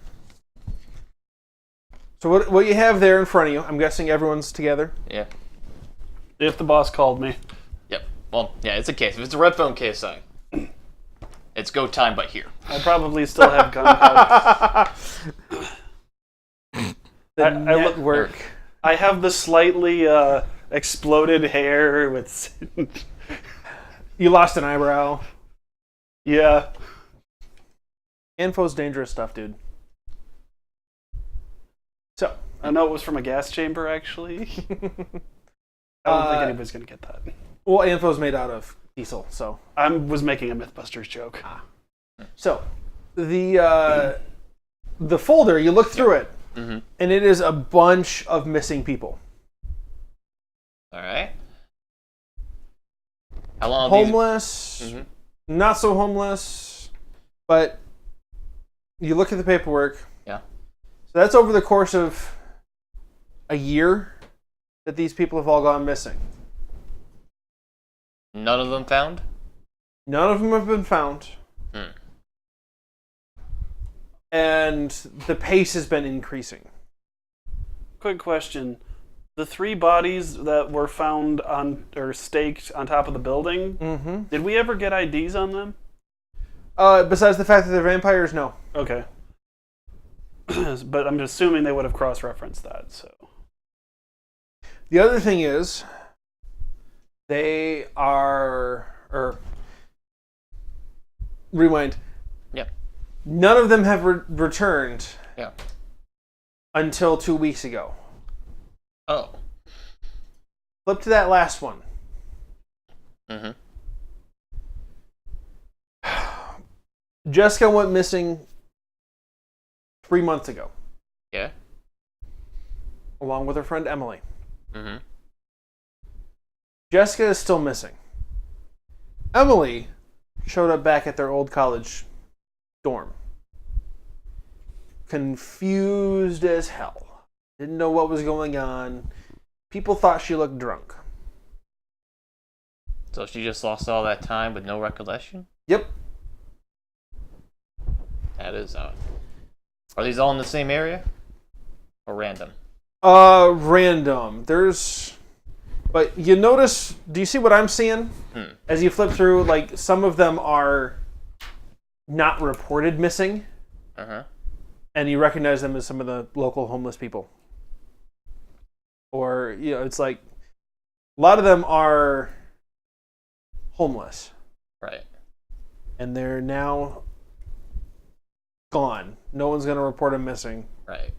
So what you have there in front of you, I'm guessing everyone's together. Yeah. If the boss called me. Yep. Well, yeah, it's a case. If it's a red phone KSI, it's go time but here. I probably still have gunpowder. The I look- network. I have the slightly exploded hair with You lost an eyebrow. Yeah. Info's dangerous stuff, dude. So, I know it was from a gas chamber, actually. I don't think anybody's going to get that. well, info's made out of diesel, so. I was making a Mythbusters joke. So, the folder, you look through it, Mm-hmm. and it is a bunch of missing people. All right. How long? Have Homeless, Mhm. not so homeless, but you look at the paperwork. Yeah. So that's over the course of a year that these people have all gone missing. None of them found? None of them have been found. Hmm. And the pace has been increasing. Quick question. The 3 bodies that were found on or staked on top of the building, Mm-hmm. did we ever get IDs on them? Besides the fact that they're vampires, no. Okay. But I'm assuming they would have cross-referenced that, so. The other thing is, they are... rewind. Yep. None of them have returned Yeah. until 2 weeks ago. Oh. Flip to that last one. Mm-hmm. Jessica went missing 3 months ago, Yeah. along with her friend Emily. Mm-hmm. Jessica is still missing. Emily showed up back at their old college dorm. Confused as hell. Didn't know what was going on. People thought she looked drunk. So she just lost all that time with no recollection? Yep. That is odd. Are these all in the same area? Or random? Random. But you notice, do you see what I'm seeing? As you flip through, like, some of them are not reported missing, Uh-huh. and you recognize them as some of the local homeless people. Or, it's like, a lot of them are homeless, Right. and they're now gone. No one's going to report them missing. Right.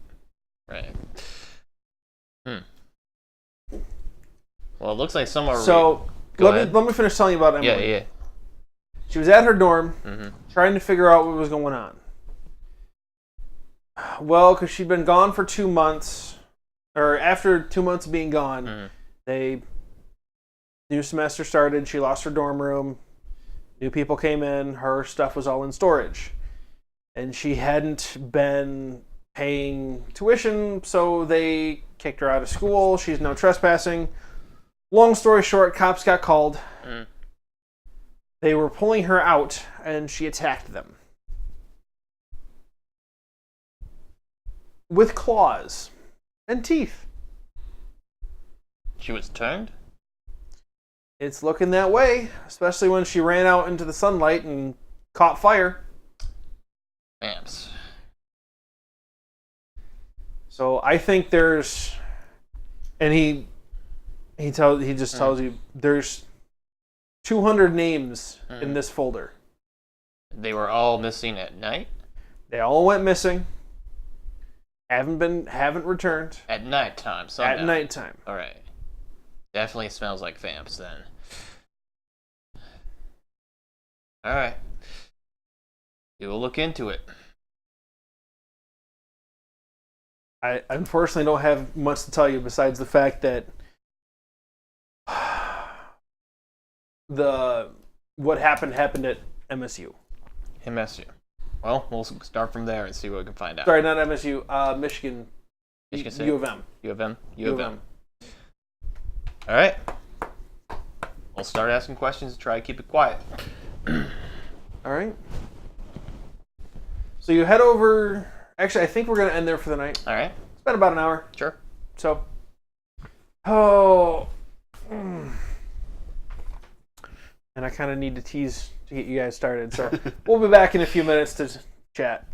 Well, it looks like some are... So, Go let ahead. me finish telling you about Emily. Yeah. She was at her dorm, Mm-hmm. trying to figure out what was going on. Well, because she'd been gone for 2 months, or after 2 months of being gone, new semester started, she lost her dorm room, new people came in, her stuff was all in storage. And she hadn't been paying tuition, so they kicked her out of school. She's now trespassing. Long story short, cops got called. They were pulling her out, and she attacked them. With claws and teeth. She was turned? It's looking that way, especially when she ran out into the sunlight and caught fire. Vamps. So I think there's, and he just tells you there's 200 names in this folder. They were all missing at night? They all went missing. Haven't returned. At nighttime, sundown. At nighttime. Alright. Definitely smells like vamps then. Alright. We will look into it. I unfortunately don't have much to tell you besides the fact that what happened at MSU. MSU. Well, we'll start from there and see what we can find out. Sorry, not MSU. Michigan. Michigan State? U of M. U of M? U of M. Alright. We'll start asking questions and try to keep it quiet. All right. So you head over. Actually, I think we're going to end there for the night. Alright. It's been about an hour. Sure. So. And I kind of need to tease to get you guys started. So we'll be back in a few minutes to chat.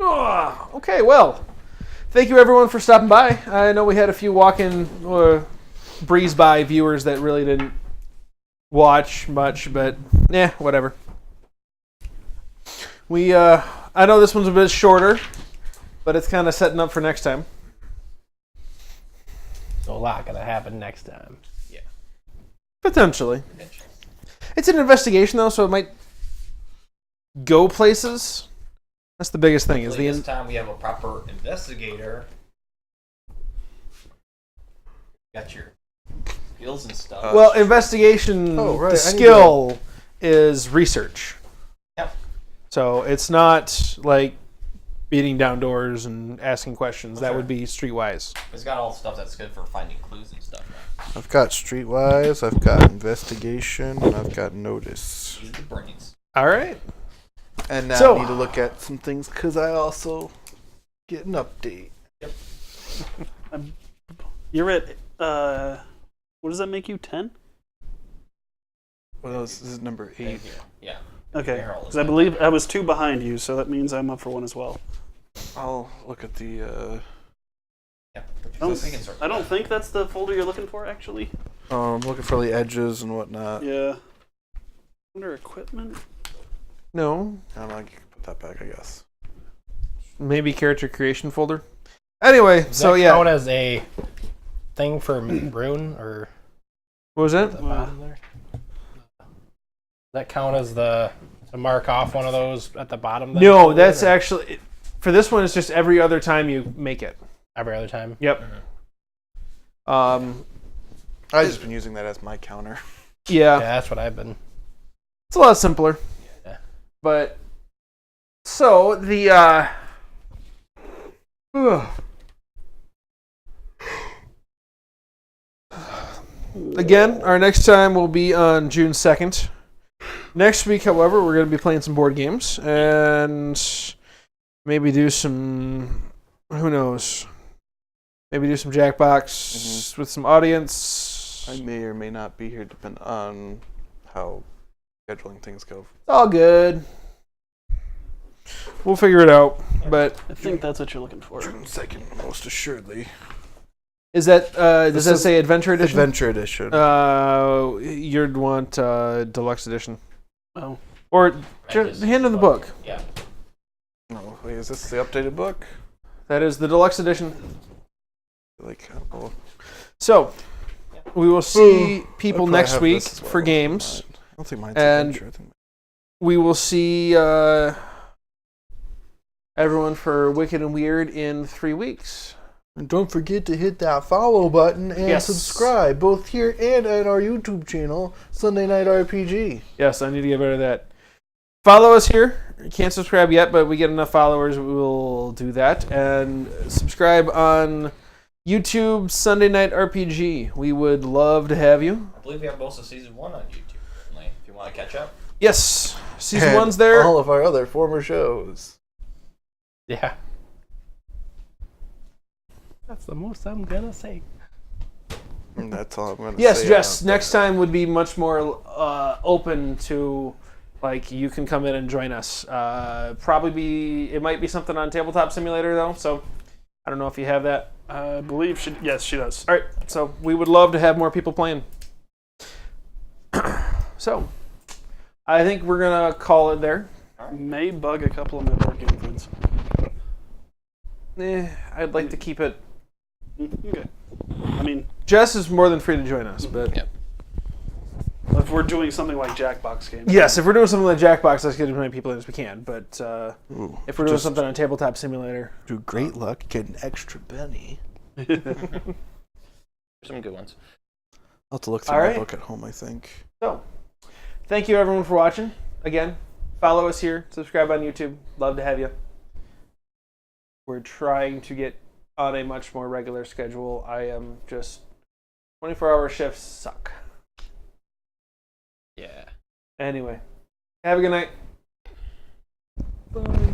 Okay, well, thank you everyone for stopping by. I know we had a few walk-in breeze by viewers that really didn't watch much, but whatever. I know this one's a bit shorter, but it's kind of setting up for next time. So a lot gonna happen next time. Potentially. It's an investigation though, so it might go places. That's the biggest thing. Is This time we have a proper investigator. Got your skills and stuff. well, investigation. Oh, right, The I need skill is research. Yep. So it's not like beating down doors and asking questions. That Sure. would be streetwise. It's got all the stuff that's good for finding clues and stuff. Right? I've got Streetwise, I've got Investigation, and I've got Notice. Use the brains. All right. And now So- I need to look at some things because I also get an update. You're at what does that make you? 10? Well, this is number 8. Thank you. Yeah. Okay, Barrel is 'cause I like believe I was 2 behind you, so that means I'm up for 1 as well. I'll look at the. Yeah. I don't think that's the folder you're looking for, actually. I'm looking for the edges and whatnot. Yeah. Under equipment. No, I don't know. I can put that back, I guess. maybe character creation folder. Anyway, Does so that yeah, count as a thing for rune or what was at that? the bottom there? Does that count as to mark off one of those at the bottom? then? No, that's actually for this one. It's just every other time you make it. every other time. Yep. I've just been using that as my counter. Yeah, Yeah, that's what I've been. it's a lot simpler. Yeah. But so the again, our next time will be on June 2nd. Next week, however, we're going to be playing some board games and maybe do some, who knows, maybe do some Jackbox with some audience. I may or may not be here, depending on how scheduling things go. It's all good. We'll figure it out. But I think that's what you're looking for. June 2nd, most assuredly. is that does This that is say Adventure Edition? Adventure Edition. You'd want Deluxe Edition. Oh. Or hand in the book. Yeah. No, wait, is this the updated book? That is the Deluxe Edition. Like, oh, So, we will see people I'll probably next have week this as well. for games. I don't think mine's And- Adventure. I think We will see everyone for Wicked and Weird in 3 weeks. And don't forget to hit that follow button and Yes. subscribe, both here and at our YouTube channel, Sunday Night RPG. Yes, I need to get better at that. Follow us here. You can't subscribe yet, but we get enough followers, we will do that. And subscribe on YouTube, Sunday Night RPG. We would love to have you. I believe we have most of season 1 on YouTube. Like, if you want to catch up. Yes, season And 1's there. All of our other former shows. Yeah. That's the most I'm gonna say. And that's all I'm going to Yes, say. Jess. about Next that. time would be much more open to, like, you can come in and join us. It might be something on Tabletop Simulator though. So I don't know if you have that. I believe she. Yes, she does. All right. So we would love to have more people playing. So I think we're gonna call it there. May bug a couple of my board game friends. I'd like to keep it. Okay. I mean, Jess is more than free to join us, but Yep. if we're doing something like Jackbox games. yes, if we're doing something like Jackbox, let's get as many people in as we can. But Ooh, if we're doing just something on Tabletop Simulator, through great luck, get an extra penny. Some good ones. I'll have to look through All my right. book at home, I think. So, thank you everyone for watching. Again, follow us here, subscribe on YouTube. Love to have you. We're trying to get on a much more regular schedule. I am just 24-hour shifts suck. Yeah. Anyway, have a good night. Bye.